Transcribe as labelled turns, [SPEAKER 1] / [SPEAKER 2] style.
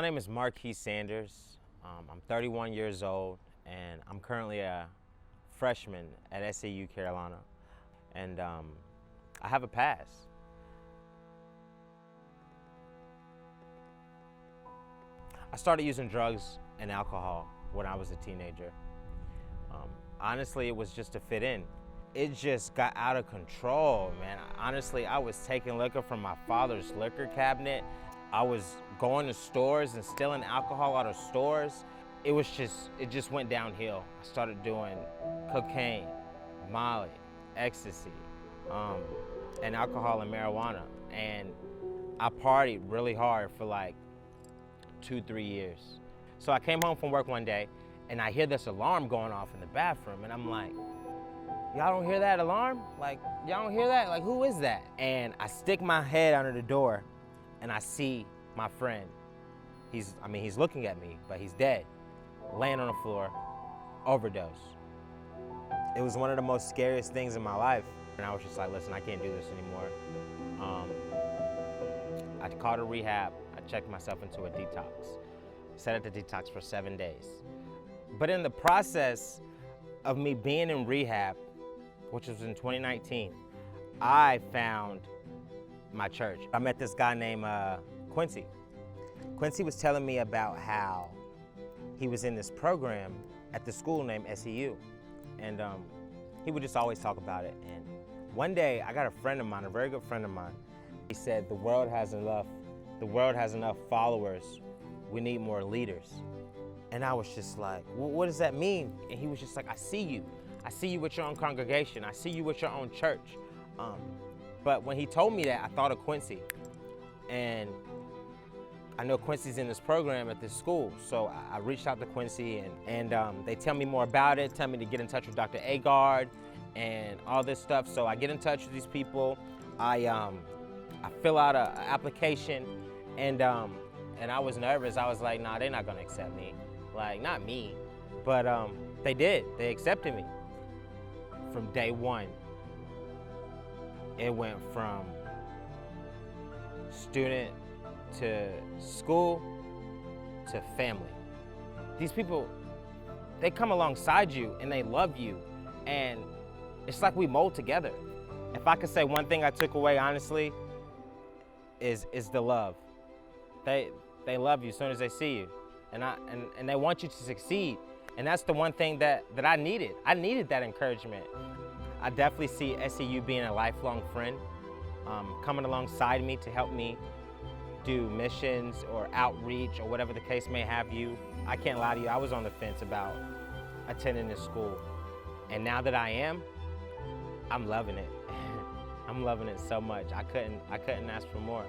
[SPEAKER 1] My name is Markee Sanders. I'm 31 years old, and I'm currently a freshman at SEU Carolina. And I have a past. I started using drugs and alcohol when I was a teenager. Honestly, it was just to fit in. It just got out of control, man. Honestly, I was taking liquor from my father's liquor cabinet. I was going to stores and stealing alcohol out of stores. It just went downhill. I started doing cocaine, Molly, ecstasy, and alcohol and marijuana. And I partied really hard for like 2-3 years. So I came home from work one day and I hear this alarm going off in the bathroom, and I'm like, y'all don't hear that alarm? Like, y'all don't hear that? Like, who is that? And I stick my head under the door and I see my friend. He's looking at me, but he's dead, laying on the floor, overdose. It was one of the most scariest things in my life. And I was just like, listen, I can't do this anymore. I called a rehab. I checked myself into a detox. Set at the detox for 7 days. But in the process of me being in rehab, which was in 2019, I found my church. I met this guy named Quincy. Quincy was telling me about how he was in this program at the school named SEU. And he would just always talk about it. And one day I got a friend of mine, a very good friend of mine. He said, the world has enough followers. We need more leaders. And I was just like, well, what does that mean? And he was just like, I see you. I see you with your own congregation. I see you with your own church. But when he told me that, I thought of Quincy. And I know Quincy's in this program at this school. So I reached out to Quincy, and they tell me more about it, tell me to get in touch with Dr. Agard and all this stuff. So I get in touch with these people. I fill out an application, and I was nervous. I was like, nah, they're not gonna accept me. Like, not me. But they did. They accepted me. From day one, it went from student to school to family. These people, they come alongside you and they love you, and it's like we mold together. If I could say one thing I took away, honestly, is the love. They love you as soon as they see you, and they want you to succeed. And that's the one thing that I needed. I needed that encouragement. I definitely see SEU being a lifelong friend, coming alongside me to help me do missions or outreach or whatever the case may have you. I can't lie to you, I was on the fence about attending this school. And now that I am, I'm loving it. I'm loving it so much. I couldn't ask for more.